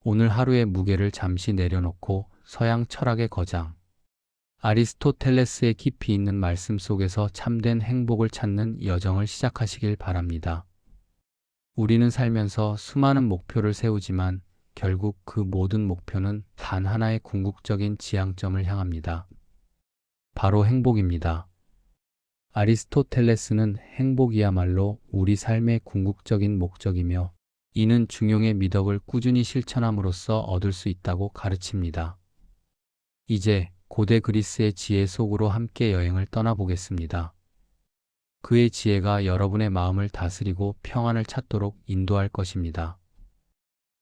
오늘 하루의 무게를 잠시 내려놓고 서양 철학의 거장 아리스토텔레스의 깊이 있는 말씀 속에서 참된 행복을 찾는 여정을 시작하시길 바랍니다. 우리는 살면서 수많은 목표를 세우지만 결국 그 모든 목표는 단 하나의 궁극적인 지향점을 향합니다. 바로 행복입니다. 아리스토텔레스는 행복이야말로 우리 삶의 궁극적인 목적이며 이는 중용의 미덕을 꾸준히 실천함으로써 얻을 수 있다고 가르칩니다. 이제 고대 그리스의 지혜 속으로 함께 여행을 떠나보겠습니다. 그의 지혜가 여러분의 마음을 다스리고 평안을 찾도록 인도할 것입니다.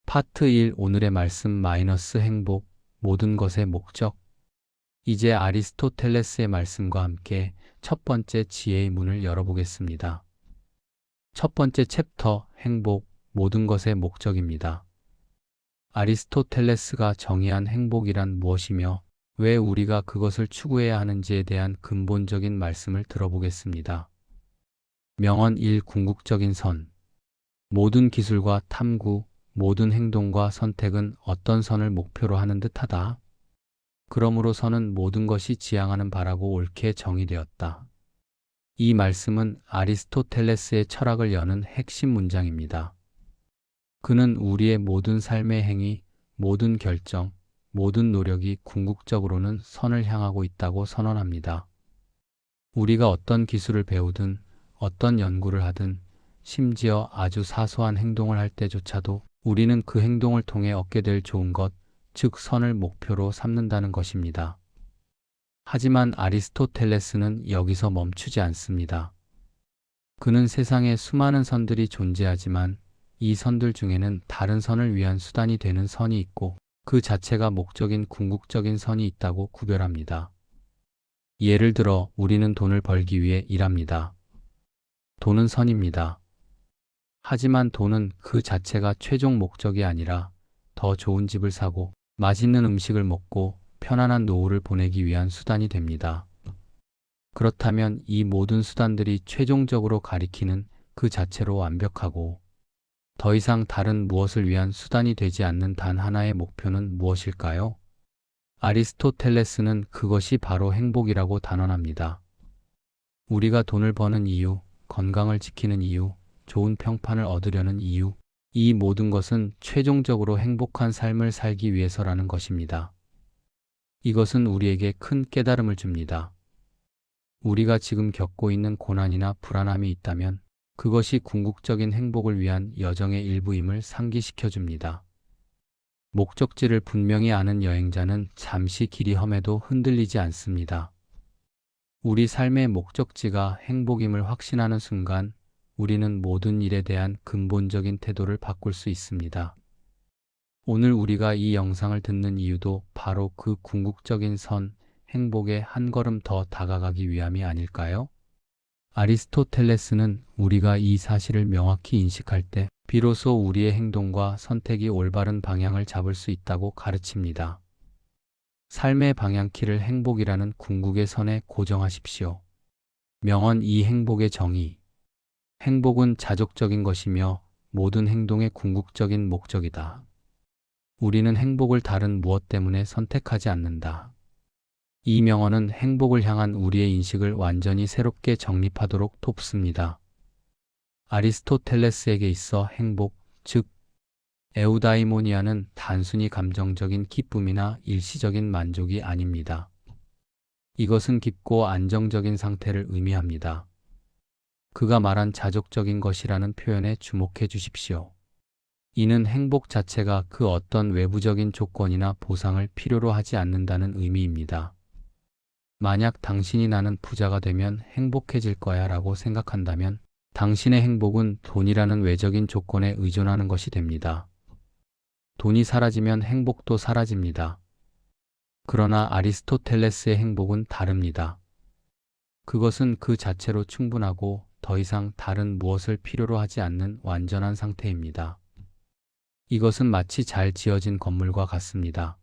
파트 1 오늘의 말씀 마이너스 행복, 모든 것의 목적. 이제 아리스토텔레스의 말씀과 함께 첫 번째 지혜의 문을 열어보겠습니다. 첫 번째 챕터, 행복, 모든 것의 목적입니다. 아리스토텔레스가 정의한 행복이란 무엇이며 왜 우리가 그것을 추구해야 하는지에 대한 근본적인 말씀을 들어보겠습니다. 명언 1 궁극적인 선. 모든 기술과 탐구, 모든 행동과 선택은 어떤 선을 목표로 하는 듯하다. 그러므로 선은 모든 것이 지향하는 바라고 옳게 정의되었다. 이 말씀은 아리스토텔레스의 철학을 여는 핵심 문장입니다. 그는 우리의 모든 삶의 행위, 모든 결정, 모든 노력이 궁극적으로는 선을 향하고 있다고 선언합니다. 우리가 어떤 기술을 배우든 어떤 연구를 하든 심지어 아주 사소한 행동을 할 때조차도 우리는 그 행동을 통해 얻게 될 좋은 것, 즉 선을 목표로 삼는다는 것입니다. 하지만 아리스토텔레스는 여기서 멈추지 않습니다. 그는 세상에 수많은 선들이 존재하지만 이 선들 중에는 다른 선을 위한 수단이 되는 선이 있고 그 자체가 목적인 궁극적인 선이 있다고 구별합니다. 예를 들어 우리는 돈을 벌기 위해 일합니다. 돈은 선입니다. 하지만 돈은 그 자체가 최종 목적이 아니라 더 좋은 집을 사고 맛있는 음식을 먹고 편안한 노후를 보내기 위한 수단이 됩니다. 그렇다면 이 모든 수단들이 최종적으로 가리키는 그 자체로 완벽하고 더 이상 다른 무엇을 위한 수단이 되지 않는 단 하나의 목표는 무엇일까요? 아리스토텔레스는 그것이 바로 행복이라고 단언합니다. 우리가 돈을 버는 이유, 건강을 지키는 이유, 좋은 평판을 얻으려는 이유, 이 모든 것은 최종적으로 행복한 삶을 살기 위해서라는 것입니다. 이것은 우리에게 큰 깨달음을 줍니다. 우리가 지금 겪고 있는 고난이나 불안함이 있다면 그것이 궁극적인 행복을 위한 여정의 일부임을 상기시켜 줍니다. 목적지를 분명히 아는 여행자는 잠시 길이 험해도 흔들리지 않습니다. 우리 삶의 목적지가 행복임을 확신하는 순간 우리는 모든 일에 대한 근본적인 태도를 바꿀 수 있습니다. 오늘 우리가 이 영상을 듣는 이유도 바로 그 궁극적인 선, 행복에 한 걸음 더 다가가기 위함이 아닐까요? 아리스토텔레스는 우리가 이 사실을 명확히 인식할 때 비로소 우리의 행동과 선택이 올바른 방향을 잡을 수 있다고 가르칩니다. 삶의 방향키를 행복이라는 궁극의 선에 고정하십시오. 명언 2 행복의 정의. 행복은 자족적인 것이며 모든 행동의 궁극적인 목적이다. 우리는 행복을 다른 무엇 때문에 선택하지 않는다. 이 명언은 행복을 향한 우리의 인식을 완전히 새롭게 정립하도록 돕습니다. 아리스토텔레스에게 있어 행복, 즉 에우다이모니아는 단순히 감정적인 기쁨이나 일시적인 만족이 아닙니다. 이것은 깊고 안정적인 상태를 의미합니다. 그가 말한 자족적인 것이라는 표현에 주목해 주십시오. 이는 행복 자체가 그 어떤 외부적인 조건이나 보상을 필요로 하지 않는다는 의미입니다. 만약 당신이 나는 부자가 되면 행복해질 거야 라고 생각한다면 당신의 행복은 돈이라는 외적인 조건에 의존하는 것이 됩니다. 돈이 사라지면 행복도 사라집니다. 그러나 아리스토텔레스의 행복은 다릅니다. 그것은 그 자체로 충분하고 더 이상 다른 무엇을 필요로 하지 않는 완전한 상태입니다. 이것은 마치 잘 지어진 건물과 같습니다.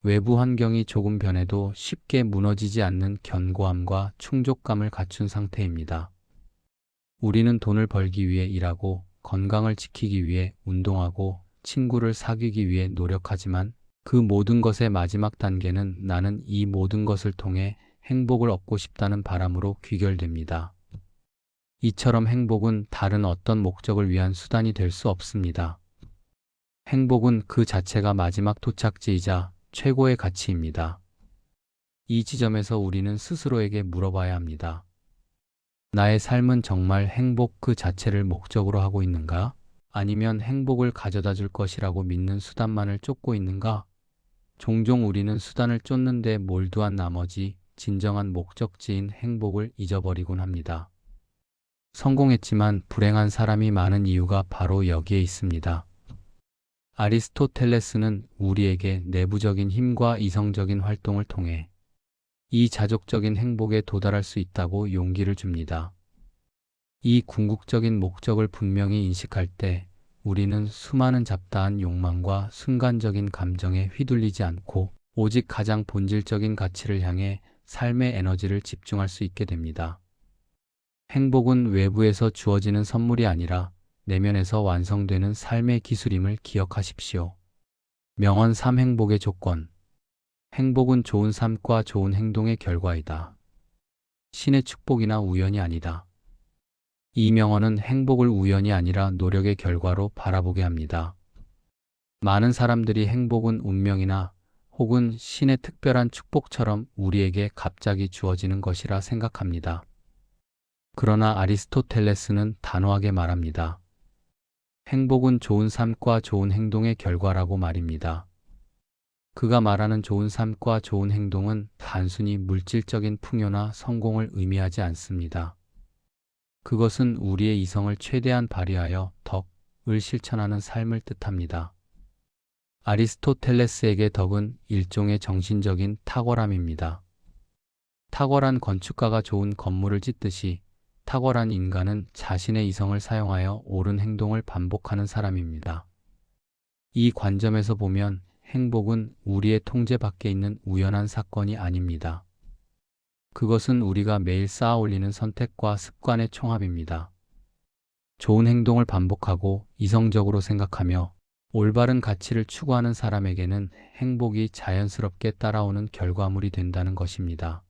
외부 환경이 조금 변해도 쉽게 무너지지 않는 견고함과 충족감을 갖춘 상태입니다. 우리는 돈을 벌기 위해 일하고 건강을 지키기 위해 운동하고 친구를 사귀기 위해 노력하지만 그 모든 것의 마지막 단계는 나는 이 모든 것을 통해 행복을 얻고 싶다는 바람으로 귀결됩니다. 이처럼 행복은 다른 어떤 목적을 위한 수단이 될 수 없습니다. 행복은 그 자체가 마지막 도착지이자 최고의 가치입니다. 이 지점에서 우리는 스스로에게 물어봐야 합니다. 나의 삶은 정말 행복 그 자체를 목적으로 하고 있는가? 아니면 행복을 가져다 줄 것이라고 믿는 수단만을 쫓고 있는가? 종종 우리는 수단을 쫓는 데 몰두한 나머지 진정한 목적지인 행복을 잊어버리곤 합니다. 성공했지만 불행한 사람이 많은 이유가 바로 여기에 있습니다. 아리스토텔레스는 우리에게 내부적인 힘과 이성적인 활동을 통해 이 자족적인 행복에 도달할 수 있다고 용기를 줍니다. 이 궁극적인 목적을 분명히 인식할 때 우리는 수많은 잡다한 욕망과 순간적인 감정에 휘둘리지 않고 오직 가장 본질적인 가치를 향해 삶의 에너지를 집중할 수 있게 됩니다. 행복은 외부에서 주어지는 선물이 아니라 내면에서 완성되는 삶의 기술임을 기억하십시오. 명언 3 행복의 조건. 행복은 좋은 삶과 좋은 행동의 결과이다. 신의 축복이나 우연이 아니다. 이 명언은 행복을 우연이 아니라 노력의 결과로 바라보게 합니다. 많은 사람들이 행복은 운명이나 혹은 신의 특별한 축복처럼 우리에게 갑자기 주어지는 것이라 생각합니다. 그러나 아리스토텔레스는 단호하게 말합니다. 행복은 좋은 삶과 좋은 행동의 결과라고 말입니다. 그가 말하는 좋은 삶과 좋은 행동은 단순히 물질적인 풍요나 성공을 의미하지 않습니다. 그것은 우리의 이성을 최대한 발휘하여 덕을 실천하는 삶을 뜻합니다. 아리스토텔레스에게 덕은 일종의 정신적인 탁월함입니다. 탁월한 건축가가 좋은 건물을 짓듯이 탁월한 인간은 자신의 이성을 사용하여 옳은 행동을 반복하는 사람입니다. 이 관점에서 보면 행복은 우리의 통제 밖에 있는 우연한 사건이 아닙니다. 그것은 우리가 매일 쌓아 올리는 선택과 습관의 총합입니다. 좋은 행동을 반복하고 이성적으로 생각하며 올바른 가치를 추구하는 사람에게는 행복이 자연스럽게 따라오는 결과물이 된다는 것입니다.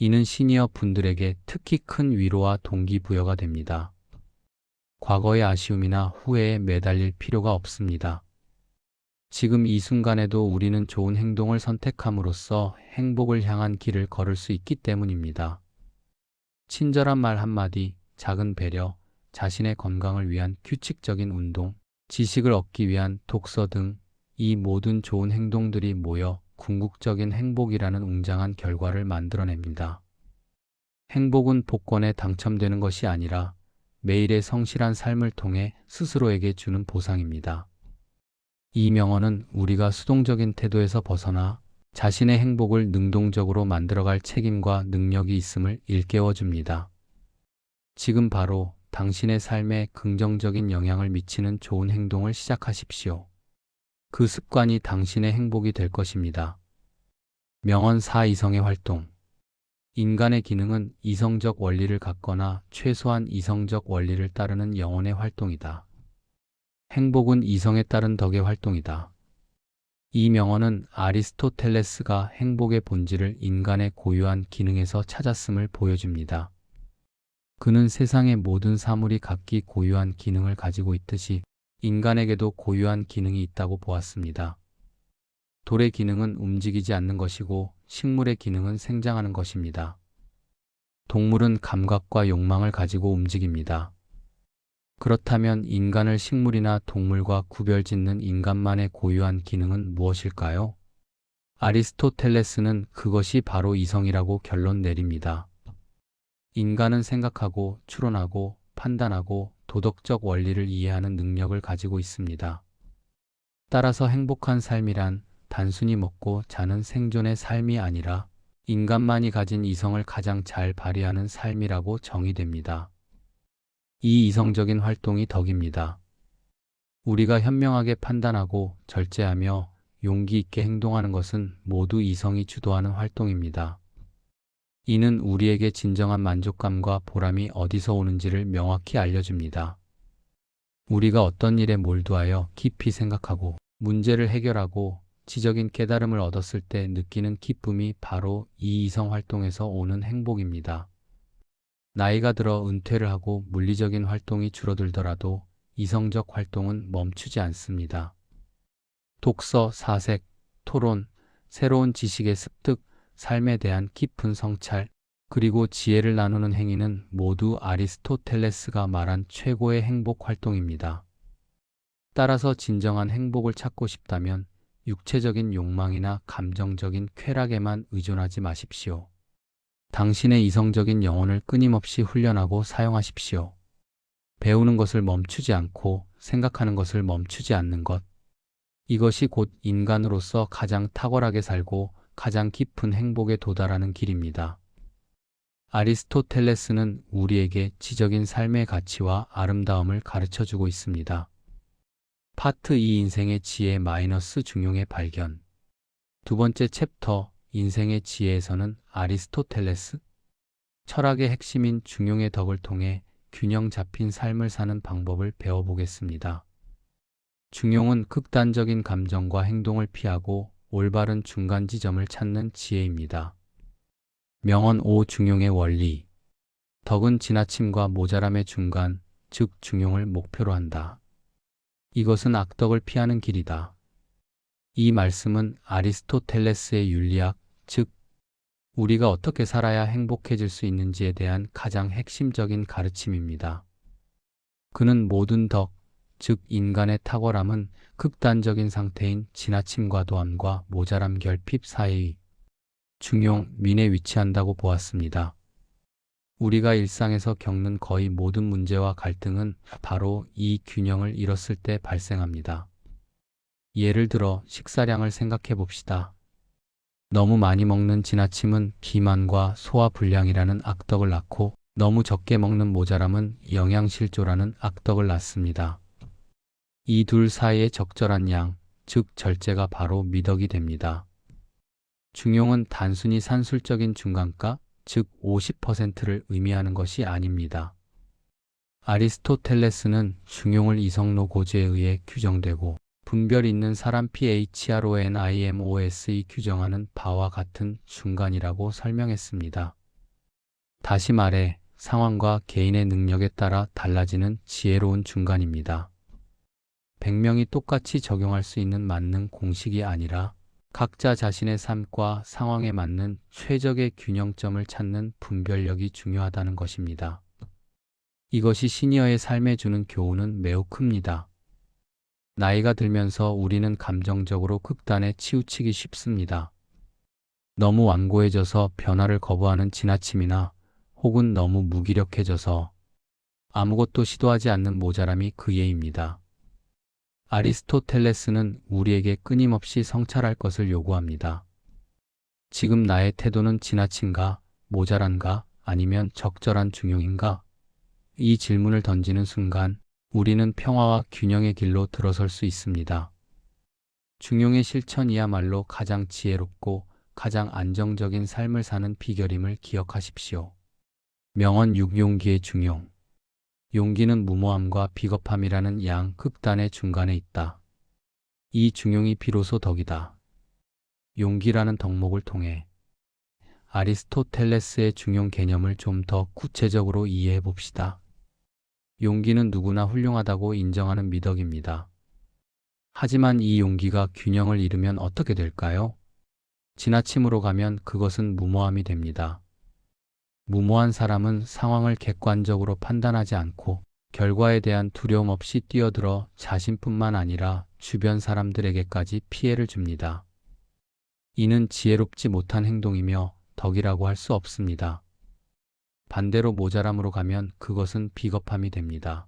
이는 시니어 분들에게 특히 큰 위로와 동기부여가 됩니다. 과거의 아쉬움이나 후회에 매달릴 필요가 없습니다. 지금 이 순간에도 우리는 좋은 행동을 선택함으로써 행복을 향한 길을 걸을 수 있기 때문입니다. 친절한 말 한마디, 작은 배려, 자신의 건강을 위한 규칙적인 운동, 지식을 얻기 위한 독서 등 이 모든 좋은 행동들이 모여 궁극적인 행복이라는 웅장한 결과를 만들어냅니다. 행복은 복권에 당첨되는 것이 아니라 매일의 성실한 삶을 통해 스스로에게 주는 보상입니다. 이 명언은 우리가 수동적인 태도에서 벗어나 자신의 행복을 능동적으로 만들어갈 책임과 능력이 있음을 일깨워줍니다. 지금 바로 당신의 삶에 긍정적인 영향을 미치는 좋은 행동을 시작하십시오. 그 습관이 당신의 행복이 될 것입니다. 명언 4 이성의 활동. 인간의 기능은 이성적 원리를 갖거나 최소한 이성적 원리를 따르는 영혼의 활동이다. 행복은 이성에 따른 덕의 활동이다. 이 명언은 아리스토텔레스가 행복의 본질을 인간의 고유한 기능에서 찾았음을 보여줍니다. 그는 세상의 모든 사물이 각기 고유한 기능을 가지고 있듯이 인간에게도 고유한 기능이 있다고 보았습니다. 돌의 기능은 움직이지 않는 것이고 식물의 기능은 생장하는 것입니다. 동물은 감각과 욕망을 가지고 움직입니다. 그렇다면 인간을 식물이나 동물과 구별짓는 인간만의 고유한 기능은 무엇일까요? 아리스토텔레스는 그것이 바로 이성이라고 결론 내립니다. 인간은 생각하고 추론하고 판단하고 도덕적 원리를 이해하는 능력을 가지고 있습니다. 따라서 행복한 삶이란 단순히 먹고 자는 생존의 삶이 아니라 인간만이 가진 이성을 가장 잘 발휘하는 삶이라고 정의됩니다. 이 이성적인 활동이 덕입니다. 우리가 현명하게 판단하고 절제하며 용기 있게 행동하는 것은 모두 이성이 주도하는 활동입니다. 이는 우리에게 진정한 만족감과 보람이 어디서 오는지를 명확히 알려줍니다. 우리가 어떤 일에 몰두하여 깊이 생각하고 문제를 해결하고 지적인 깨달음을 얻었을 때 느끼는 기쁨이 바로 이 이성 활동에서 오는 행복입니다. 나이가 들어 은퇴를 하고 물리적인 활동이 줄어들더라도 이성적 활동은 멈추지 않습니다. 독서, 사색, 토론, 새로운 지식의 습득, 삶에 대한 깊은 성찰, 그리고 지혜를 나누는 행위는 모두 아리스토텔레스가 말한 최고의 행복 활동입니다. 따라서 진정한 행복을 찾고 싶다면 육체적인 욕망이나 감정적인 쾌락에만 의존하지 마십시오. 당신의 이성적인 영혼을 끊임없이 훈련하고 사용하십시오. 배우는 것을 멈추지 않고 생각하는 것을 멈추지 않는 것. 이것이 곧 인간으로서 가장 탁월하게 살고 가장 깊은 행복에 도달하는 길입니다. 아리스토텔레스는 우리에게 지적인 삶의 가치와 아름다움을 가르쳐 주고 있습니다. 파트 2 인생의 지혜 마이너스 중용의 발견. 두 번째 챕터 인생의 지혜에서는 아리스토텔레스 철학의 핵심인 중용의 덕을 통해 균형 잡힌 삶을 사는 방법을 배워보겠습니다. 중용은 극단적인 감정과 행동을 피하고 올바른 중간 지점을 찾는 지혜입니다. 명언 5 중용의 원리. 덕은 지나침과 모자람의 중간, 즉 중용을 목표로 한다. 이것은 악덕을 피하는 길이다. 이 말씀은 아리스토텔레스의 윤리학, 즉 우리가 어떻게 살아야 행복해질 수 있는지에 대한 가장 핵심적인 가르침입니다. 그는 모든 덕, 즉 인간의 탁월함은 극단적인 상태인 지나침 과도함과 모자람 결핍 사이의 중용, 민에 위치한다고 보았습니다. 우리가 일상에서 겪는 거의 모든 문제와 갈등은 바로 이 균형을 잃었을 때 발생합니다. 예를 들어 식사량을 생각해 봅시다. 너무 많이 먹는 지나침은 비만과 소화불량이라는 악덕을 낳고 너무 적게 먹는 모자람은 영양실조라는 악덕을 낳습니다. 이 둘 사이의 적절한 양, 즉 절제가 바로 미덕이 됩니다. 중용은 단순히 산술적인 중간가, 즉 50%를 의미하는 것이 아닙니다. 아리스토텔레스는 중용을 이성로 고지에 의해 규정되고 분별 있는 사람 PHRONIMOS이 규정하는 바와 같은 중간이라고 설명했습니다. 다시 말해 상황과 개인의 능력에 따라 달라지는 지혜로운 중간입니다. 100명이 똑같이 적용할 수 있는 만능 공식이 아니라 각자 자신의 삶과 상황에 맞는 최적의 균형점을 찾는 분별력이 중요하다는 것입니다. 이것이 시니어의 삶에 주는 교훈은 매우 큽니다. 나이가 들면서 우리는 감정적으로 극단에 치우치기 쉽습니다. 너무 완고해져서 변화를 거부하는 지나침이나 혹은 너무 무기력해져서 아무것도 시도하지 않는 모자람이 그 예입니다. 아리스토텔레스는 우리에게 끊임없이 성찰할 것을 요구합니다. 지금 나의 태도는 지나친가, 모자란가, 아니면 적절한 중용인가? 이 질문을 던지는 순간 우리는 평화와 균형의 길로 들어설 수 있습니다. 중용의 실천이야말로 가장 지혜롭고 가장 안정적인 삶을 사는 비결임을 기억하십시오. 명언 6 용기의 중용. 용기는 무모함과 비겁함이라는 양 극단의 중간에 있다. 이 중용이 비로소 덕이다. 용기라는 덕목을 통해 아리스토텔레스의 중용 개념을 좀 더 구체적으로 이해해 봅시다. 용기는 누구나 훌륭하다고 인정하는 미덕입니다. 하지만 이 용기가 균형을 잃으면 어떻게 될까요? 지나침으로 가면 그것은 무모함이 됩니다. 무모한 사람은 상황을 객관적으로 판단하지 않고 결과에 대한 두려움 없이 뛰어들어 자신뿐만 아니라 주변 사람들에게까지 피해를 줍니다. 이는 지혜롭지 못한 행동이며 덕이라고 할 수 없습니다. 반대로 모자람으로 가면 그것은 비겁함이 됩니다.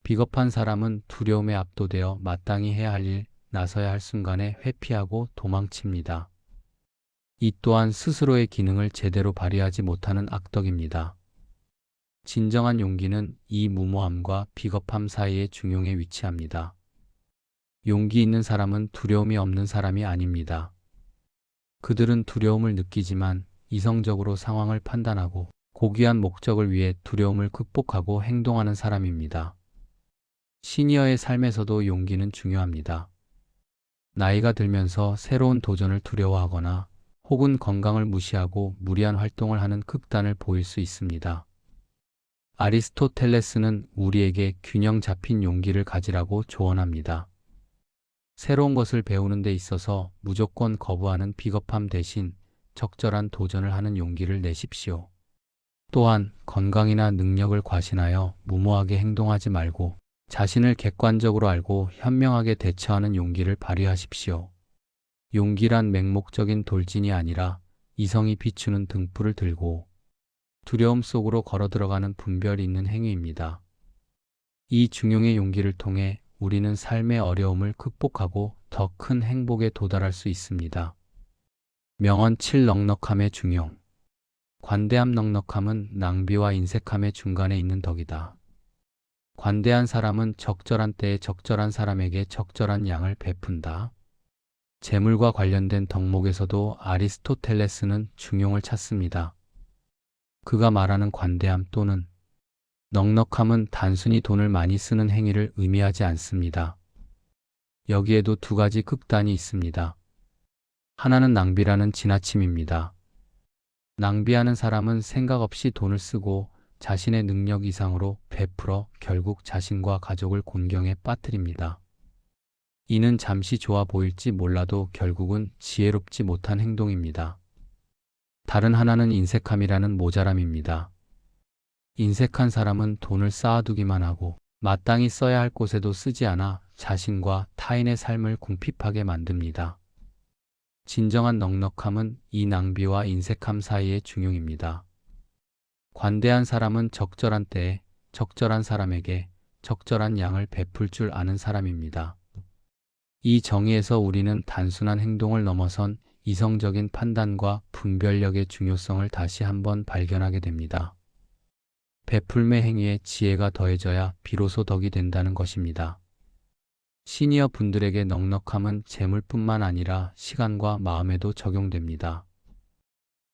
비겁한 사람은 두려움에 압도되어 마땅히 해야 할 일, 나서야 할 순간에 회피하고 도망칩니다. 이 또한 스스로의 기능을 제대로 발휘하지 못하는 악덕입니다. 진정한 용기는 이 무모함과 비겁함 사이의 중용에 위치합니다. 용기 있는 사람은 두려움이 없는 사람이 아닙니다. 그들은 두려움을 느끼지만 이성적으로 상황을 판단하고 고귀한 목적을 위해 두려움을 극복하고 행동하는 사람입니다. 시니어의 삶에서도 용기는 중요합니다. 나이가 들면서 새로운 도전을 두려워하거나 혹은 건강을 무시하고 무리한 활동을 하는 극단을 보일 수 있습니다. 아리스토텔레스는 우리에게 균형 잡힌 용기를 가지라고 조언합니다. 새로운 것을 배우는 데 있어서 무조건 거부하는 비겁함 대신 적절한 도전을 하는 용기를 내십시오. 또한 건강이나 능력을 과신하여 무모하게 행동하지 말고 자신을 객관적으로 알고 현명하게 대처하는 용기를 발휘하십시오. 용기란 맹목적인 돌진이 아니라 이성이 비추는 등불을 들고 두려움 속으로 걸어 들어가는 분별 있는 행위입니다. 이 중용의 용기를 통해 우리는 삶의 어려움을 극복하고 더 큰 행복에 도달할 수 있습니다. 명언 7. 넉넉함의 중용. 관대함 넉넉함은 낭비와 인색함의 중간에 있는 덕이다. 관대한 사람은 적절한 때에 적절한 사람에게 적절한 양을 베푼다. 재물과 관련된 덕목에서도 아리스토텔레스는 중용을 찾습니다. 그가 말하는 관대함 또는 넉넉함은 단순히 돈을 많이 쓰는 행위를 의미하지 않습니다. 여기에도 두 가지 극단이 있습니다. 하나는 낭비라는 지나침입니다. 낭비하는 사람은 생각 없이 돈을 쓰고 자신의 능력 이상으로 베풀어 결국 자신과 가족을 곤경에 빠뜨립니다. 이는 잠시 좋아 보일지 몰라도 결국은 지혜롭지 못한 행동입니다. 다른 하나는 인색함이라는 모자람입니다. 인색한 사람은 돈을 쌓아두기만 하고 마땅히 써야 할 곳에도 쓰지 않아 자신과 타인의 삶을 궁핍하게 만듭니다. 진정한 넉넉함은 이 낭비와 인색함 사이의 중용입니다. 관대한 사람은 적절한 때에 적절한 사람에게 적절한 양을 베풀 줄 아는 사람입니다. 이 정의에서 우리는 단순한 행동을 넘어선 이성적인 판단과 분별력의 중요성을 다시 한번 발견하게 됩니다. 베풀매 행위에 지혜가 더해져야 비로소 덕이 된다는 것입니다. 시니어 분들에게 넉넉함은 재물뿐만 아니라 시간과 마음에도 적용됩니다.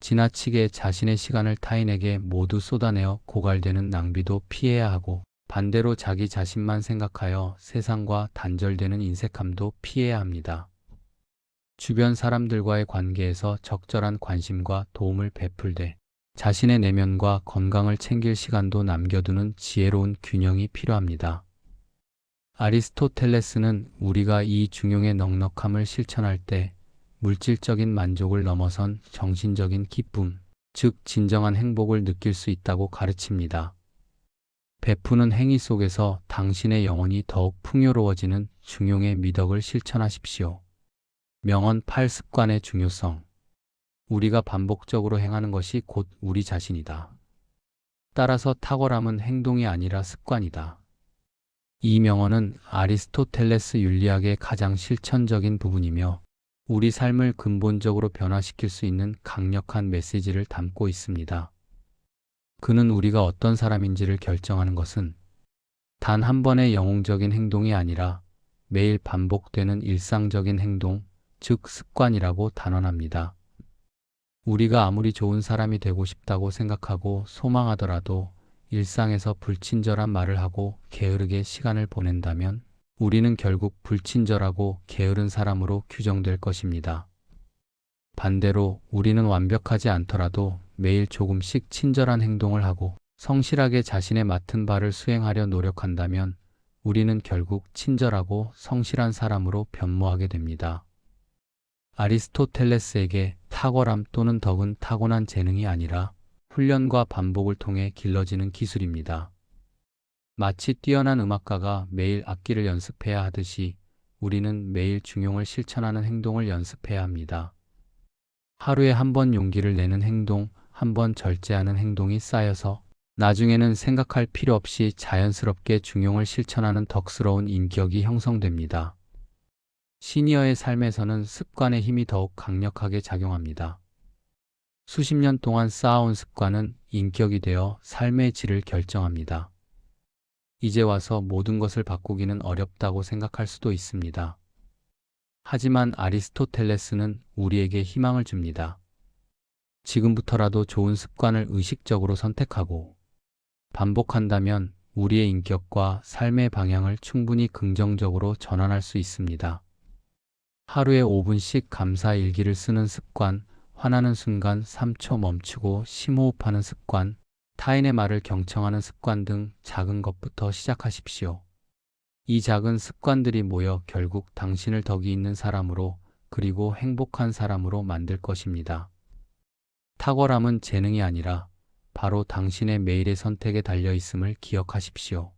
지나치게 자신의 시간을 타인에게 모두 쏟아내어 고갈되는 낭비도 피해야 하고 반대로 자기 자신만 생각하여 세상과 단절되는 인색함도 피해야 합니다. 주변 사람들과의 관계에서 적절한 관심과 도움을 베풀되 자신의 내면과 건강을 챙길 시간도 남겨두는 지혜로운 균형이 필요합니다. 아리스토텔레스는 우리가 이 중용의 넉넉함을 실천할 때 물질적인 만족을 넘어선 정신적인 기쁨, 즉 진정한 행복을 느낄 수 있다고 가르칩니다. 베푸는 행위 속에서 당신의 영혼이 더욱 풍요로워지는 중용의 미덕을 실천하십시오. 명언 8. 습관의 중요성. 우리가 반복적으로 행하는 것이 곧 우리 자신이다. 따라서 탁월함은 행동이 아니라 습관이다. 이 명언은 아리스토텔레스 윤리학의 가장 실천적인 부분이며 우리 삶을 근본적으로 변화시킬 수 있는 강력한 메시지를 담고 있습니다. 그는 우리가 어떤 사람인지를 결정하는 것은 단 한 번의 영웅적인 행동이 아니라 매일 반복되는 일상적인 행동, 즉 습관이라고 단언합니다. 우리가 아무리 좋은 사람이 되고 싶다고 생각하고 소망하더라도 일상에서 불친절한 말을 하고 게으르게 시간을 보낸다면 우리는 결국 불친절하고 게으른 사람으로 규정될 것입니다. 반대로 우리는 완벽하지 않더라도 매일 조금씩 친절한 행동을 하고 성실하게 자신의 맡은 바를 수행하려 노력한다면 우리는 결국 친절하고 성실한 사람으로 변모하게 됩니다. 아리스토텔레스에게 탁월함 또는 덕은 타고난 재능이 아니라 훈련과 반복을 통해 길러지는 기술입니다. 마치 뛰어난 음악가가 매일 악기를 연습해야 하듯이 우리는 매일 중용을 실천하는 행동을 연습해야 합니다. 하루에 한 번 용기를 내는 행동, 한 번 절제하는 행동이 쌓여서 나중에는 생각할 필요 없이 자연스럽게 중용을 실천하는 덕스러운 인격이 형성됩니다. 시니어의 삶에서는 습관의 힘이 더욱 강력하게 작용합니다. 수십 년 동안 쌓아온 습관은 인격이 되어 삶의 질을 결정합니다. 이제 와서 모든 것을 바꾸기는 어렵다고 생각할 수도 있습니다. 하지만 아리스토텔레스는 우리에게 희망을 줍니다. 지금부터라도 좋은 습관을 의식적으로 선택하고 반복한다면 우리의 인격과 삶의 방향을 충분히 긍정적으로 전환할 수 있습니다. 하루에 5분씩 감사 일기를 쓰는 습관, 화나는 순간 3초 멈추고 심호흡하는 습관, 타인의 말을 경청하는 습관 등 작은 것부터 시작하십시오. 이 작은 습관들이 모여 결국 당신을 덕이 있는 사람으로 그리고 행복한 사람으로 만들 것입니다. 탁월함은 재능이 아니라 바로 당신의 매일의 선택에 달려 있음을 기억하십시오.